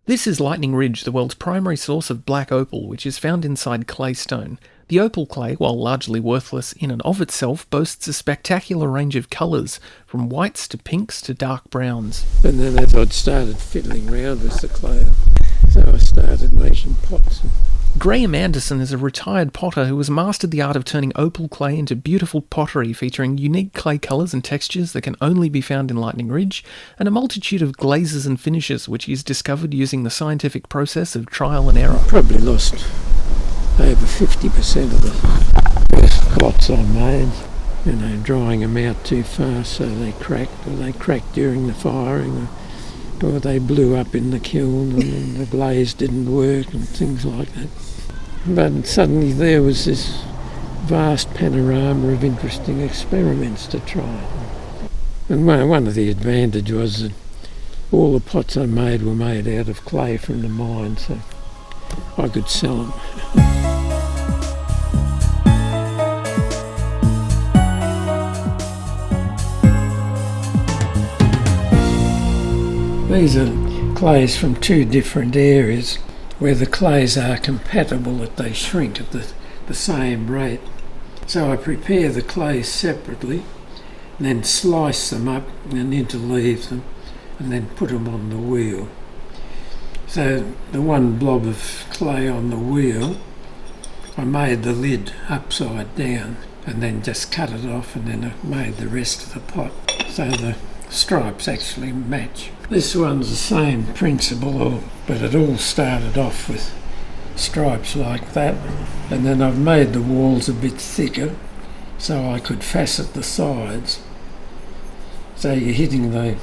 This is Lightning Ridge, the world's primary source of black opal, which is found inside clay stone. The opal clay, while largely worthless in and of itself, boasts a spectacular range of colours, from whites to pinks to dark browns. And then as I'd started fiddling around with the clay, so I started making pots. Graeme Anderson is a retired potter who has mastered the art of turning opal clay into beautiful pottery featuring unique clay colours and textures that can only be found in Lightning Ridge, and a multitude of glazes and finishes which he's discovered using the scientific process of trial and error. Probably lost over 50% of the best pots I made, drying them out too fast so they cracked, or they cracked during the firing, or they blew up in the kiln and then the glaze didn't work and things like that. But suddenly there was this vast panorama of interesting experiments to try. And one of the advantages was that all the pots I made were made out of clay from the mine, so I could sell them. These are clays from two different areas where the clays are compatible that they shrink at the same rate. So I prepare the clays separately, and then slice them up and interleave them, and then put them on the wheel. So the one blob of clay on the wheel, I made the lid upside down and then just cut it off, and then I made the rest of the pot so the stripes actually match. This one's the same principle, but it all started off with stripes like that, and then I've made the walls a bit thicker so I could facet the sides. So you're hitting the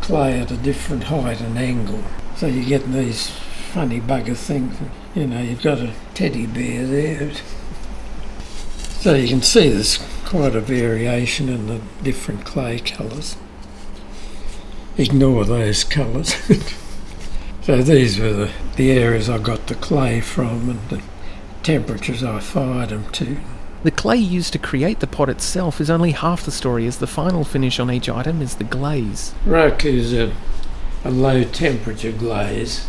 clay at a different height and angle, so you get these funny bugger things. You've got a teddy bear there. So you can see there's quite a variation in the different clay colours. Ignore those colours. So these were the areas I got the clay from and the temperatures I fired them to. The clay used to create the pot itself is only half the story, as the final finish on each item is the glaze. Rock is a low temperature glaze.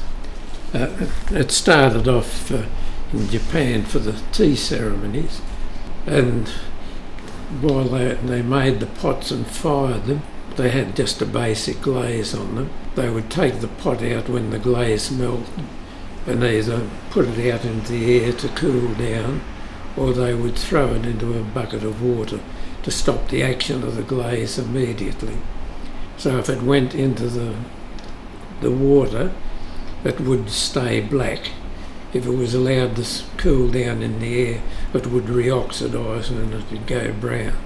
It started off in Japan for the tea ceremonies, and while they made the pots and fired them, they had just a basic glaze on them. They would take the pot out when the glaze melted and either put it out into the air to cool down, or they would throw it into a bucket of water to stop the action of the glaze immediately. So if it went into the water, it would stay black. If it was allowed to cool down in the air, it would reoxidise and it would go brown.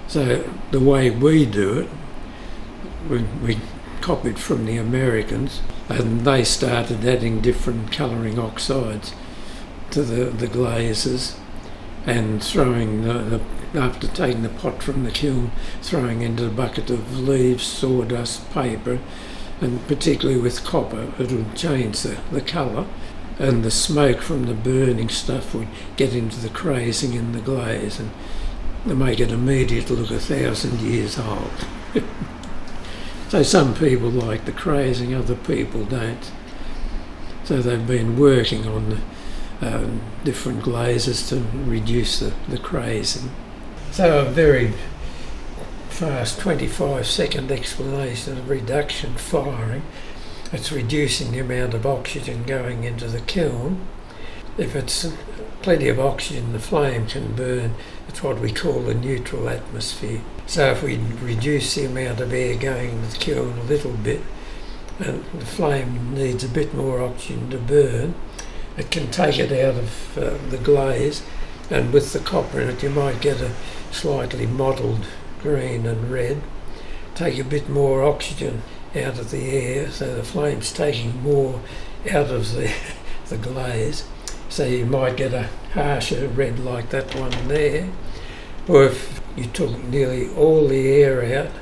So the way we do it, we copied from the Americans, and they started adding different colouring oxides to the glazes, and throwing after taking the pot from the kiln, throwing into a bucket of leaves, sawdust, paper, and particularly with copper it would change the colour, and the smoke from the burning stuff would get into the crazing in the glaze and make it immediately look 1,000 years old. So some people like the crazing, other people don't. So they've been working on the different glazes to reduce the crazing. So a very fast 25-second explanation of reduction firing. It's reducing the amount of oxygen going into the kiln. If it's plenty of oxygen, the flame can burn. It's what we call the neutral atmosphere. So if we reduce the amount of air going into the kiln a little bit, and the flame needs a bit more oxygen to burn, it can take it out of the glaze, and with the copper in it you might get a slightly mottled green and red. Take a bit more oxygen out of the air, so the flame's taking more out of the glaze, so you might get a harsher red like that one there. Or if you took nearly all the air out,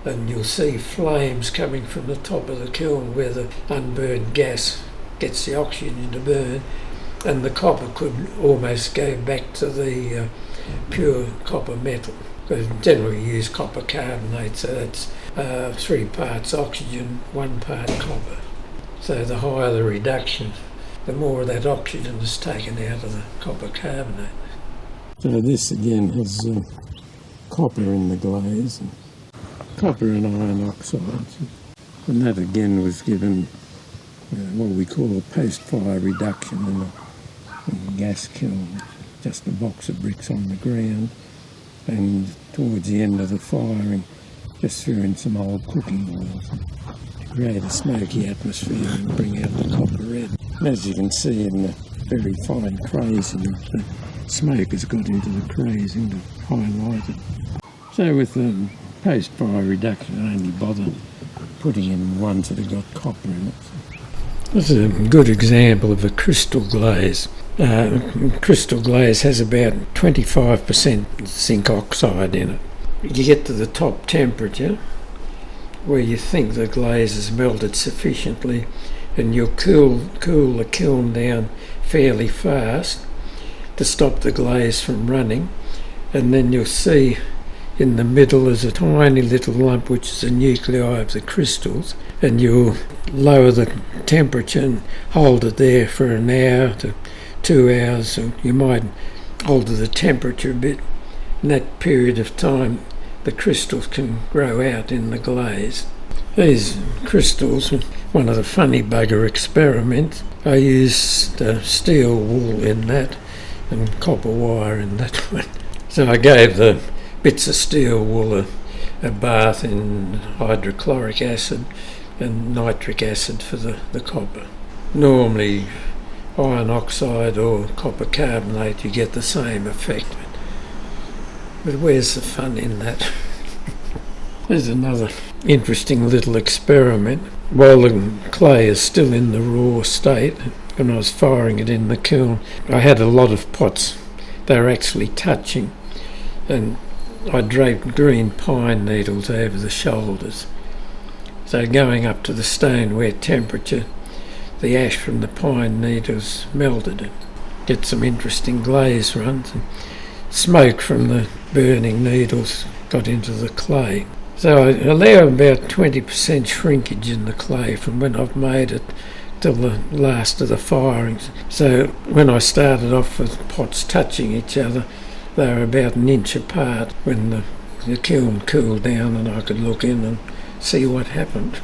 then you'll see flames coming from the top of the kiln where the unburned gas gets the oxygen to burn, and the copper could almost go back to the pure copper metal. Because generally you use copper carbonate, so that's 3 parts oxygen, 1 part copper. So the higher the reduction, the more of that oxygen is taken out of the copper carbonate. So this again has copper in the glaze, and copper and iron oxides. And that again was given what we call a post-fire reduction in a gas kiln, just a box of bricks on the ground, and towards the end of the firing just threw in some old cooking oil to create a smoky atmosphere and bring out the copper red. And as you can see in the very fine crazing, the smoke has got into the crazing to highlight it. So with the post-fire reduction, I only bother putting in ones that have got copper in it. This is a good example of a crystal glaze. Crystal glaze has about 25% zinc oxide in it. You get to the top temperature where you think the glaze has melted sufficiently, and you'll cool the kiln down fairly fast to stop the glaze from running, and then you'll see in the middle is a tiny little lump which is the nuclei of the crystals, and you'll lower the temperature and hold it there for an hour to 2 hours, so you might alter the temperature a bit. In that period of time the crystals can grow out in the glaze. These crystals, one of the funny bugger experiments, I used steel wool in that and copper wire in that one. So I gave the bits of steel wool a bath in hydrochloric acid and nitric acid for the copper. Normally iron oxide or copper carbonate, you get the same effect. But where's the fun in that? There's another interesting little experiment. While the clay is still in the raw state, when I was firing it in the kiln, I had a lot of pots. They were actually touching, and I draped green pine needles over the shoulders. So going up to the stone ware temperature, the ash from the pine needles melted and get some interesting glaze runs, and smoke from the burning needles got into the clay. So I allow about 20% shrinkage in the clay from when I've made it till the last of the firings. So when I started off with pots touching each other, they were about an inch apart when the kiln cooled down and I could look in and see what happened.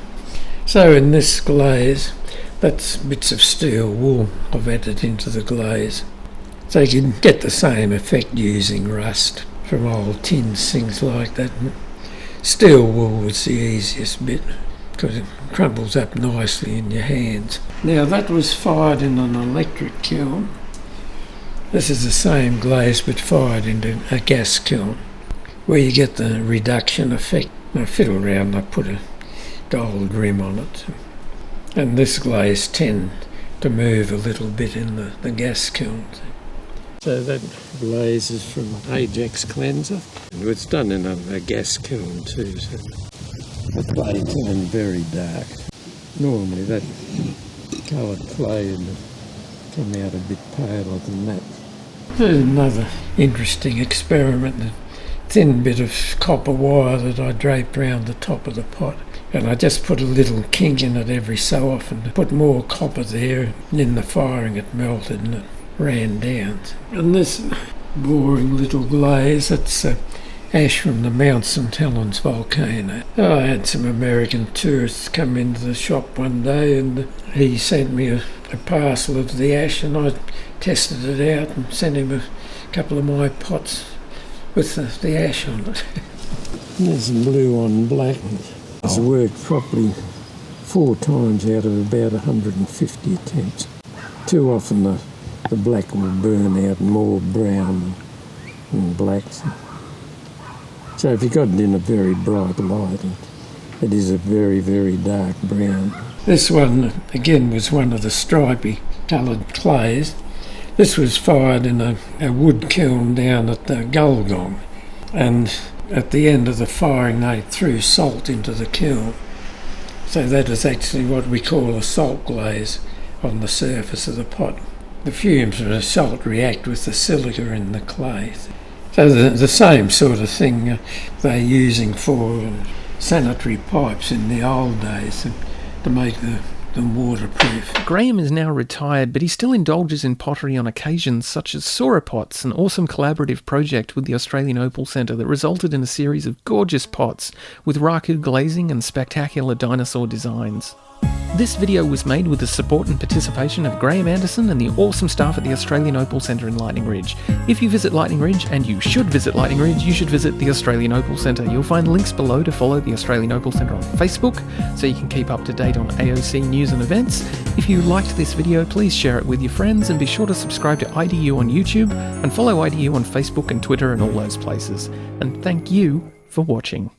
So in this glaze, that's bits of steel wool I've added into the glaze. So you can get the same effect using rust from old tins, things like that. Steel wool was the easiest bit because it crumbles up nicely in your hands. Now that was fired in an electric kiln. This is the same glaze but fired into a gas kiln where you get the reduction effect. I fiddle around and I put a gold rim on it. And this glaze tends to move a little bit in the gas kiln. So that glaze is from Ajax Cleanser. It's done in a gas kiln too, so the clay turned very dark. Normally that coloured clay would come out a bit paler than that. There's another interesting experiment, a thin bit of copper wire that I draped round the top of the pot. And I just put a little kink in it every so often to put more copper there, and in the firing it melted and it ran down. And this boring little glaze, it's ash from the Mount St Helens volcano. I had some American tourists come into the shop one day and he sent me a parcel of the ash, and I tested it out and sent him a couple of my pots with the ash on it. There's some blue on black. It's worked properly 4 times out of about 150 attempts. Too often the black will burn out more brown than blacks. So if you got it in a very bright light, it is a very, very dark brown. This one, again, was one of the stripy coloured clays. This was fired in a wood kiln down at the Gulgong, and at the end of the firing they threw salt into the kiln. So that is actually what we call a salt glaze on the surface of the pot. The fumes of the salt react with the silica in the clay. So the same sort of thing they're using for sanitary pipes in the old days to make the than waterproof. Graeme is now retired, but he still indulges in pottery on occasions, such as sauropots, an awesome collaborative project with the Australian Opal Centre that resulted in a series of gorgeous pots with raku glazing and spectacular dinosaur designs. This video was made with the support and participation of Graeme Anderson and the awesome staff at the Australian Opal Centre in Lightning Ridge. If you visit Lightning Ridge, and you should visit Lightning Ridge, you should visit the Australian Opal Centre. You'll find links below to follow the Australian Opal Centre on Facebook, so you can keep up to date on AOC news and events. If you liked this video, please share it with your friends, and be sure to subscribe to IDU on YouTube, and follow IDU on Facebook and Twitter and all those places. And thank you for watching.